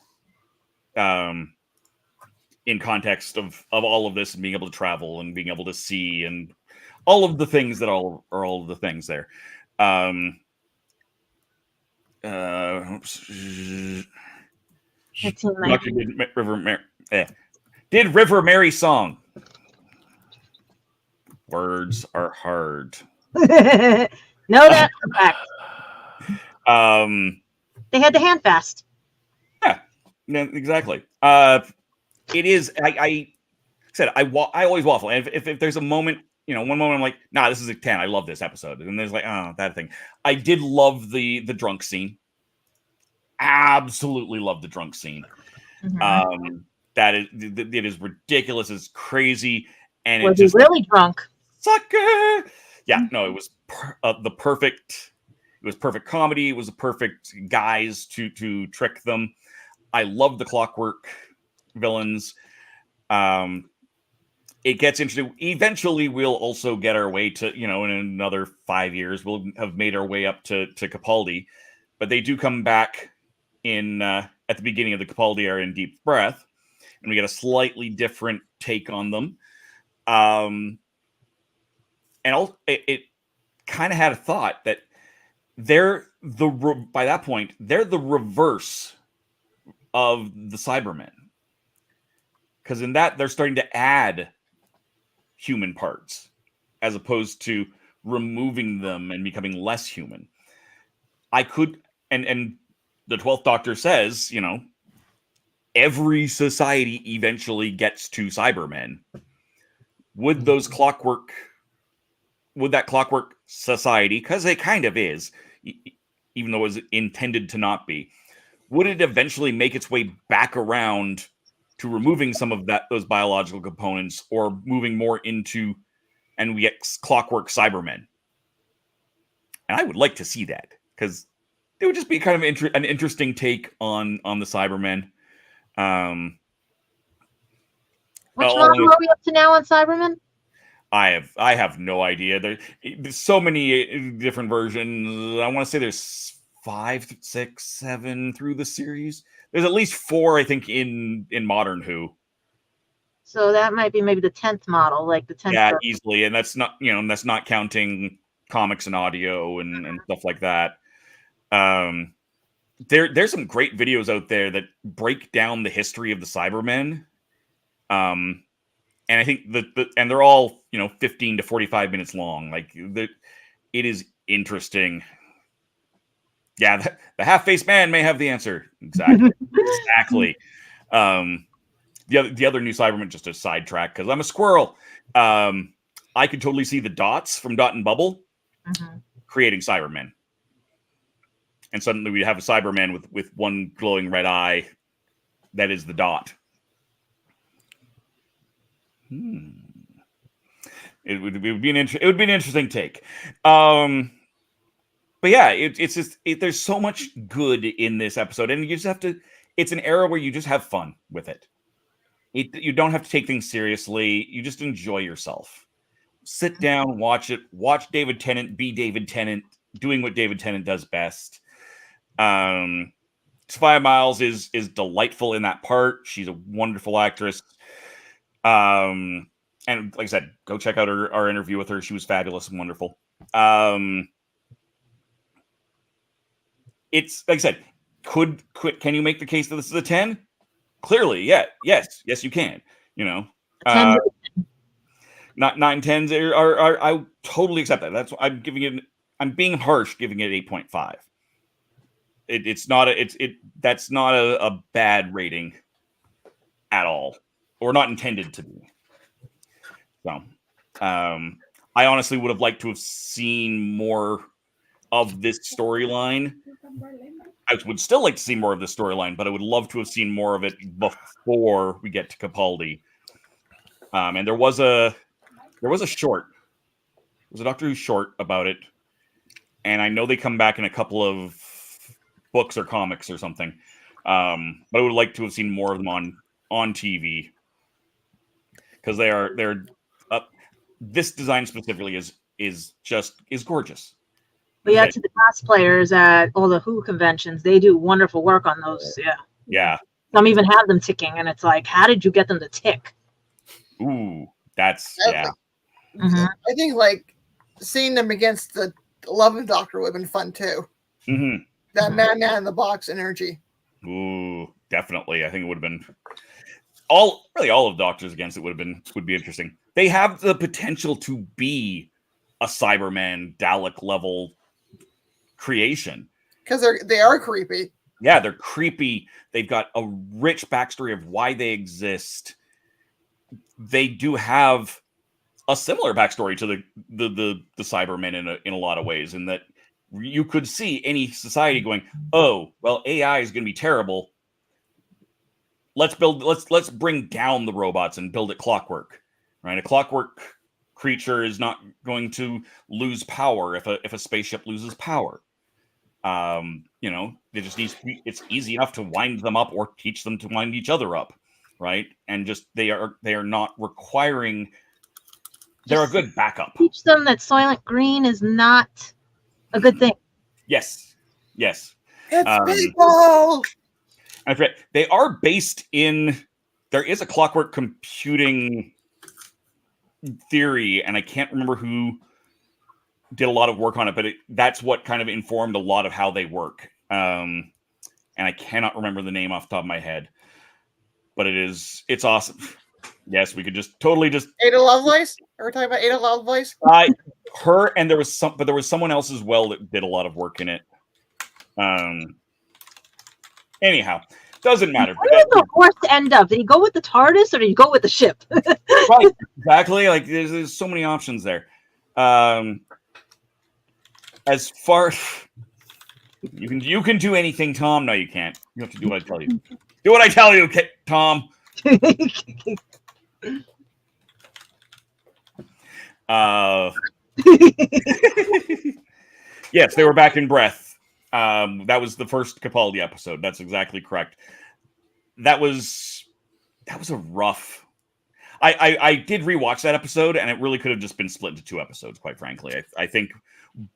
in context of all of this, and being able to travel and being able to see and all of the things that are all of the things there. Did River marry Song? Words are hard. No, that's a fact. They had the hand fast. Yeah, exactly. It is. I said I always waffle. And if there's a moment, one moment I'm like, nah, this is a 10. I love this episode. And there's like, oh, that thing. I did love the drunk scene. Absolutely love the drunk scene. Mm-hmm. It is ridiculous. It's crazy. And was he really drunk? Sucker. Yeah, no, it was the perfect. It was perfect comedy. It was a perfect guise to trick them. I love the Clockwork villains. It gets interesting. Eventually, we'll also get our way to, in another 5 years, we'll have made our way up to Capaldi. But they do come back in at the beginning of the Capaldi era in Deep Breath, and we get a slightly different take on them. And it kind of had a thought that by that point, they're the reverse of the Cybermen. Because in that, they're starting to add human parts as opposed to removing them and becoming less human. And the 12th Doctor says, every society eventually gets to Cybermen. Would that Clockwork society, because it kind of is, even though it was intended to not be, would it eventually make its way back around to removing some of those biological components, or moving more into, and we get Clockwork Cybermen? And I would like to see that, because it would just be kind of an interesting take on the Cybermen. Which model are we up to now on Cybermen? I have no idea. There's so many different versions. I want to say there's 5, 6, 7 through the series. There's at least 4, I think, in Modern Who. So that might be maybe the 10th model, like the 10th. Yeah, easily, and that's not counting comics and audio and stuff like that. There's some great videos out there that break down the history of the Cybermen. And I think and they're all 15 to 45 minutes long. Like it is interesting. Yeah, the half-faced man may have the answer. Exactly. Exactly. The other new Cyberman, just a sidetrack because I'm a squirrel. I could totally see the dots from Dot and Bubble creating Cybermen. And suddenly we have a Cyberman with one glowing red eye. That is the Dot. It would be an interesting take. But yeah, it's just there's so much good in this episode, and you just have to. It's an era where you just have fun with it. You don't have to take things seriously. You just enjoy yourself. Sit down, watch it. Watch David Tennant be David Tennant, doing what David Tennant does best. Sophia Myles is delightful in that part. She's a wonderful actress. And like I said, go check out our interview with her. She was fabulous and wonderful. It's like I said, can you make the case that this is a 10? Clearly, yeah. Yes, you can. Not 9 10s are I totally accept that. That's I'm giving it. I'm being harsh, giving it 8.5. That's not a bad rating at all, or not intended to be. So, I honestly would have liked to have seen more of this storyline. I would still like to see more of this storyline, but I would love to have seen more of it before we get to Capaldi. And there was a short. There was a Doctor Who short about it, and I know they come back in a couple of books or comics or something. But I would like to have seen more of them on TV, because they're this design specifically is gorgeous. But yeah, to the cosplayers at all the Who conventions, they do wonderful work on those. Yeah. Yeah. Some even have them ticking, and it's like, how did you get them to tick? Ooh, that's yeah. I think like seeing them against the 11th Doctor would have been fun too. That man in the box energy. Ooh, definitely. I think it would have been. all of Doctors Against It would be interesting. They have the potential to be a Cyberman Dalek level creation because they are creepy. Yeah, they're creepy. They've got a rich backstory of why they exist. They do have a similar backstory to the Cybermen in a lot of ways, in that you could see any society going, oh, well, AI is going to be terrible. Let's bring down the robots and build it clockwork, right? A clockwork creature is not going to lose power if a spaceship loses power. They just it's easy enough to wind them up or teach them to wind each other up, right? And just they are not requiring. They're a good backup. Teach them that Soylent Green is not a good thing. Yes. It's people. I forget, they are based in. There is a clockwork computing theory, and I can't remember who did a lot of work on it, but that's what kind of informed a lot of how they work. And I cannot remember the name off the top of my head, but it's awesome. Yes, we could totally Ada Lovelace. Are we talking about Ada Lovelace? Her, and there was someone else as well that did a lot of work in it. Anyhow, doesn't matter. Where did the horse end up? Did he go with the TARDIS or did he go with the ship? Right, exactly. Like there's so many options there. As far you can do anything, Tom. No, you can't. You have to do what I tell you. Do what I tell you, Tom. Yes, they were back in breath. That was the first Capaldi episode. That's exactly correct. That was a rough. I did rewatch that episode, and it really could have just been split into 2 episodes. Quite frankly, I think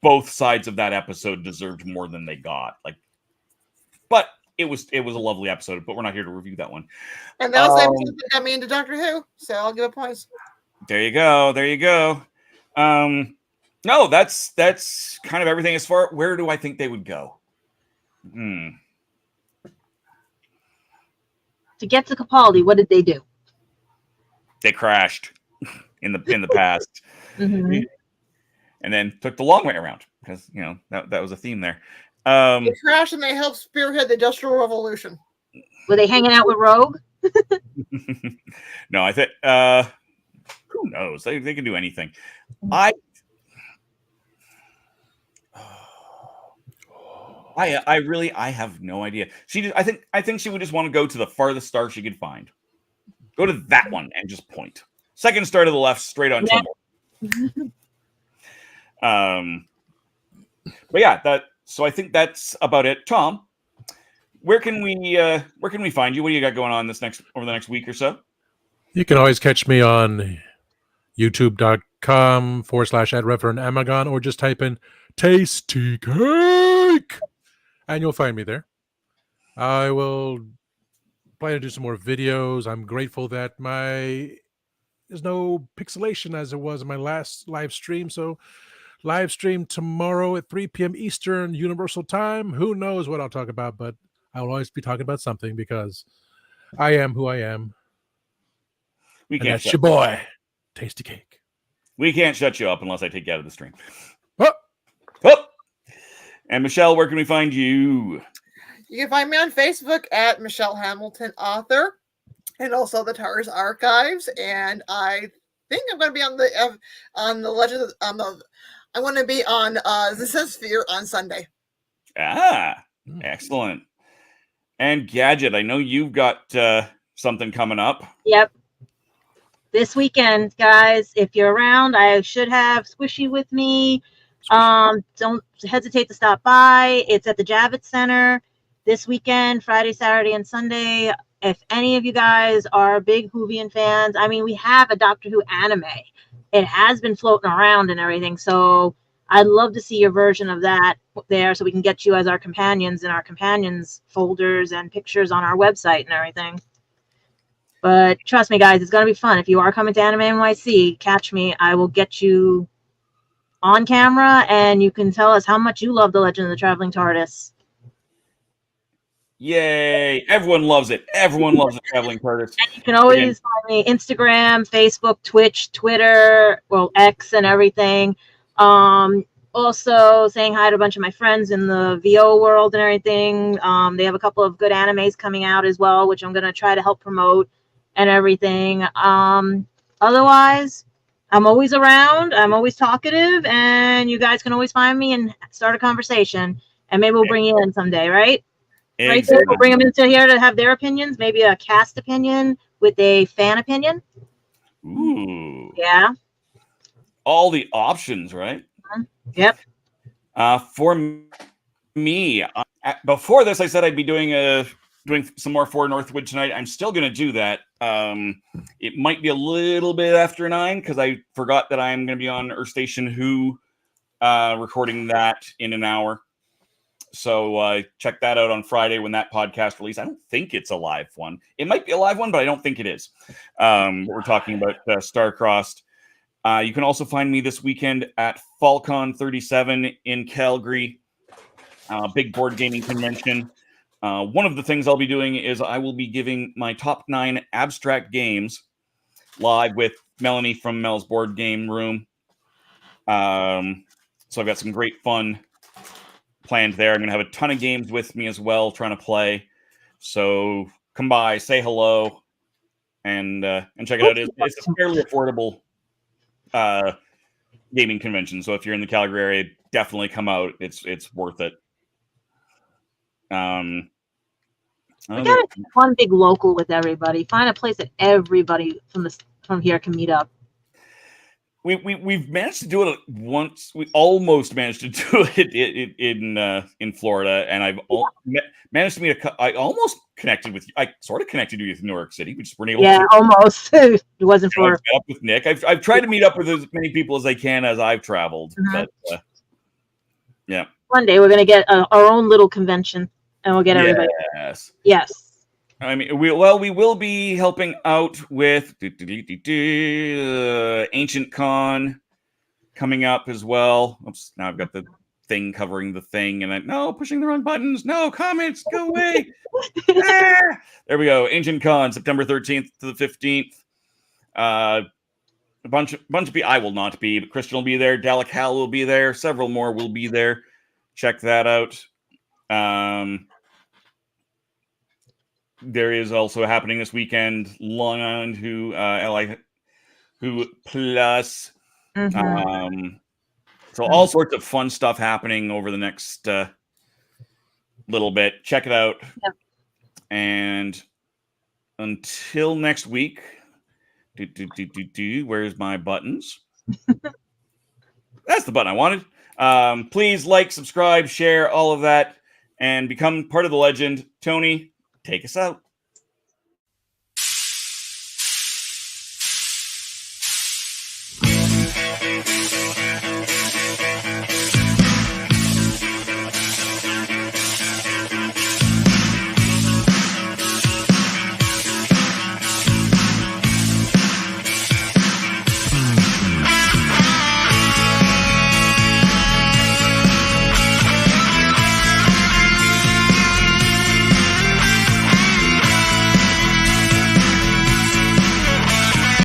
both sides of that episode deserved more than they got. But it was a lovely episode. But we're not here to review that one. And that was the episode that got me into Doctor Who, so I'll give it points. There you go. No, that's kind of everything. As far where do I think they would go? To get to Capaldi, what did they do? They crashed in the past, Mm-hmm. and then took the long way around because that was a theme there. They crashed and they helped spearhead the Industrial Revolution. Were they hanging out with Rogue? No, I think who knows? They can do anything. I have no idea. I think she would just want to go to the farthest star she could find. Go to that one and just point. Second star to the left, straight on top. But yeah, so I think that's about it. Tom, where can we find you? What do you got going on over the next week or so? You can always catch me on youtube.com/@Reverend or just type in Tasty Cake and you'll find me there. I will plan to do some more videos. I'm grateful that there's no pixelation as there was in my last live stream. So live stream tomorrow at 3 p.m. Eastern Universal Time. Who knows what I'll talk about, but I will always be talking about something because I am who I am. That's your boy, Tasty Cake. We can't shut you up unless I take you out of the stream. Oh. And Michelle, where can we find you? You can find me on Facebook at Michelle Hamilton Author, and also the TARDIS Archives. And I think I'm going to be on the Legend. I'm going to be on the Sphere on Sunday. Excellent. And Gadget, I know you've got something coming up. Yep. This weekend, guys, if you're around, I should have Squishy with me. Don't hesitate to stop by. It's at the Javits Center this weekend, Friday, Saturday, and Sunday. If any of you guys are big Whovian fans, I mean, we have a Doctor Who anime. It has been floating around and everything, so I'd love to see your version of that there so we can get you as our companions in our companions folders and pictures on our website and everything. But trust me, guys, it's going to be fun. If you are coming to Anime NYC, catch me. I will get you on camera, and you can tell us how much you love The Legend of the Traveling TARDIS. Yay! Everyone loves it. Everyone loves the Traveling TARDIS. And you can always find me Instagram, Facebook, Twitch, Twitter, well, X and everything. Also saying hi to a bunch of my friends in the VO world and everything. They have a couple of good animes coming out as well, which I'm going to try to help promote and everything. Otherwise, I'm always around. I'm always talkative, and you guys can always find me and start a conversation. And maybe we'll bring you in someday, right? Exactly. Right there, we'll bring them into here to have their opinions, maybe a cast opinion with a fan opinion. Ooh. Yeah. All the options, right? Yep. For me, before this, I said I'd be doing some more For Northwood tonight. I'm still going to do that. It might be a little bit after 9 because I forgot that I'm going to be on Earth Station Who recording that in an hour. So check that out on Friday when that podcast releases. I don't think it's a live one. It might be a live one, but I don't think it is. We're talking about Starcrossed. You can also find me this weekend at Falcon 37 in Calgary, big board gaming convention. One of the things I'll be doing is I will be giving my top 9 abstract games live with Melanie from Mel's Board Game Room. So I've got some great fun planned there. I'm going to have a ton of games with me as well, trying to play. So come by, say hello, and check it out. It's a fairly affordable gaming convention. So if you're in the Calgary area, definitely come out. It's worth it. We got one big local with everybody. Find a place that everybody from here can meet up. We've managed to do it once. We almost managed to do it in Florida, and I've managed to meet I almost connected with you. I sort of connected you with New York City. We just weren't able. Yeah, to. Almost. It wasn't for. Met up with Nick. I've tried to meet up with as many people as I can as I've traveled, but yeah. One day we're gonna get our own little convention, and we'll get everybody. Yes. Yes. I mean, we will be helping out with Ancient Con coming up as well. Oops, now I've got the thing covering the thing, and pushing the wrong buttons. No comments, go away. There we go. Ancient Con, September 13th to the 15th. A bunch of people. I will not be, but Christian will be there. Dalek Hal will be there. Several more will be there. Check that out. There is also happening this weekend, Long Island Who Plus. So all sorts of fun stuff happening over the next little bit. Check it out. Yep. And until next week, where's my buttons? That's the button I wanted. Please like, subscribe, share, all of that, and become part of the legend. Tony, take us out.